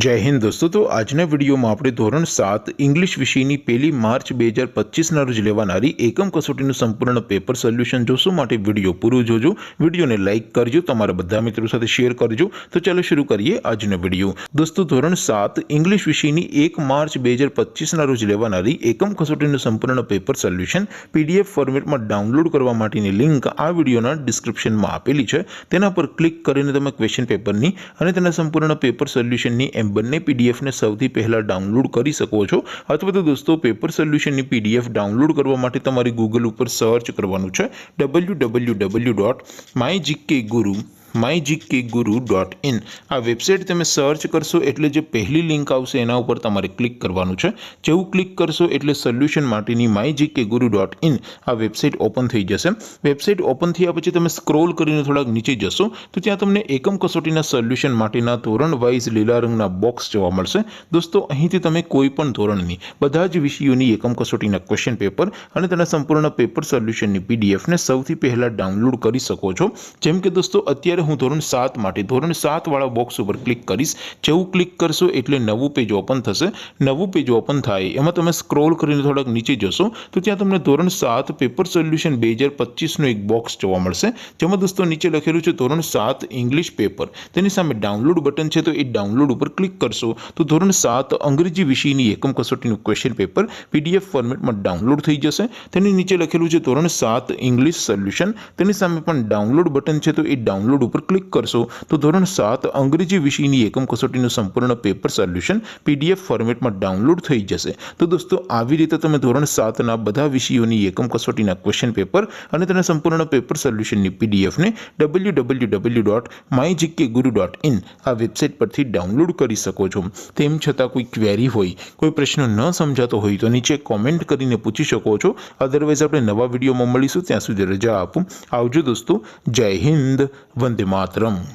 जय हिंद दोस्तों। तो आजना विडियो में આપણે ધોરણ 7 इंग्लिश વિષયની 1 માર્ચ 2025 ના રોજ લેવાનારી એકમ કસોટીનું સંપૂર્ણ પેપર સોલ્યુશન જોશો। માટે વિડિયો પૂરો જોજો, વિડિયોને લાઈક કરજો, તમારા બધા મિત્રો સાથે શેર કરજો। તો ચાલો શરૂ કરીએ આજનો વિડિયો। દોસ્તો ધોરણ 7 इंग्लिश વિષયની 1 માર્ચ 2025 ના રોજ લેવાનારી એકમ કસોટીનું સંપૂર્ણ પેપર સોલ્યુશન PDF ફોર્મેટમાં ડાઉનલોડ કરવા માટેની લિંક આ વિડિયોના ડિસ્ક્રિપ્શનમાં આપેલી છે। તેના પર ક્લિક કરીને તમે ક્વેશ્ચન પેપરની અને તેના સંપૂર્ણ પેપર સોલ્યુશનની બંને पीडीएफ ने સૌથી પહેલા ડાઉનલોડ કરી શકો છો। અથવા તો દોસ્તો પેપર સોલ્યુશનની પીડીએફ ડાઉનલોડ કરવા માટે તમારે ગૂગલ ઉપર સર્ચ કરવાનું છે www.mygkguru.in। આ વેબસાઇટ તમે સર્ચ કરશો એટલે જે પહેલી લિંક આવશે એના ઉપર તમારે ક્લિક કરવાનું છે। જેવું ક્લિક કરશો એટલે સોલ્યુશન માટેની mygkguru.in આ વેબસાઇટ ઓપન થઈ જશે। વેબસાઇટ ઓપન થયા પછી તમે સ્ક્રોલ કરીને થોડાક નીચે જશો તો ત્યાં તમને એકમ કસોટીના સોલ્યુશન માટેના ધોરણ વાઇઝ લીલા રંગના બોક્સ જોવા મળશે। દોસ્તો અહીંથી તમે કોઈ પણ ધોરણની બધા જ વિષયોની એકમ કસોટીના ક્વેશ્ચન પેપર અને તેના સંપૂર્ણ પેપર સોલ્યુશનની પીડીએફને સૌથી પહેલા ડાઉનલોડ કરી શકો છો। જેમ કે દોસ્તો અત્યારે હું ધોરણ 7 માટે ધોરણ 7 વાળા બોક્સ ઉપર ક્લિક કરીશ। જેવું ક્લિક કરશો એટલે નવું પેજ ઓપન થશે। નવું પેજ ઓપન થાય એમાં તમે સ્ક્રોલ કરીને થોડાક નીચે જશો તો ત્યાં તમને ધોરણ 7 પેપર સોલ્યુશન 2025 નું એક બોક્સ જોવા મળશે। જેમાં દોસ્તો નીચે લખેલું છે ધોરણ 7 ઇંગ્લિશ પેપર। તેની સામે ડાઉનલોડ બટન છે તો એ ડાઉનલોડ ઉપર ક્લિક કરશો તો ધોરણ 7 અંગ્રેજી વિષયની એકમ કસોટીનું ક્વેશ્ચન પેપર PDF ફોર્મેટમાં ડાઉનલોડ થઈ જશે। તેની નીચે લખેલું છે ધોરણ 7 ઇંગ્લિશ સોલ્યુશન। તેની સામે પણ ડાઉનલોડ બટન છે તો એ ડાઉનલોડ पर क्लिक करशो तो धोरण 7 अंग्रेजी विषयनी एकम कसोटीનું संपूर्ण पेपर सोल्यूशन PDF फॉर्मेट में डाउनलोड थई जशे। तो दोस्तों આવી રીતે તમે ધોરણ 7 ના બધા વિષયોની એકમ કસોટીના ક્વેશ્ચન પેપર અને તેના સંપૂર્ણ પેપર સોલ્યુશનની PDF ને www.mygkguru.in આ વેબસાઇટ પરથી ડાઉનલોડ કરી શકો છો। તેમ છતાં કોઈ ક્વેરી હોય, કોઈ પ્રશ્ન ન સમજાતો હોય તો નીચે કોમેન્ટ કરીને પૂછી શકો છો। અધરવાઇઝ આપણે નવા વિડિયોમાં મળીશું, ત્યાં સુધી રજા આપો। આવજો દોસ્તો। જય હિન્દ, વંદે मातरम।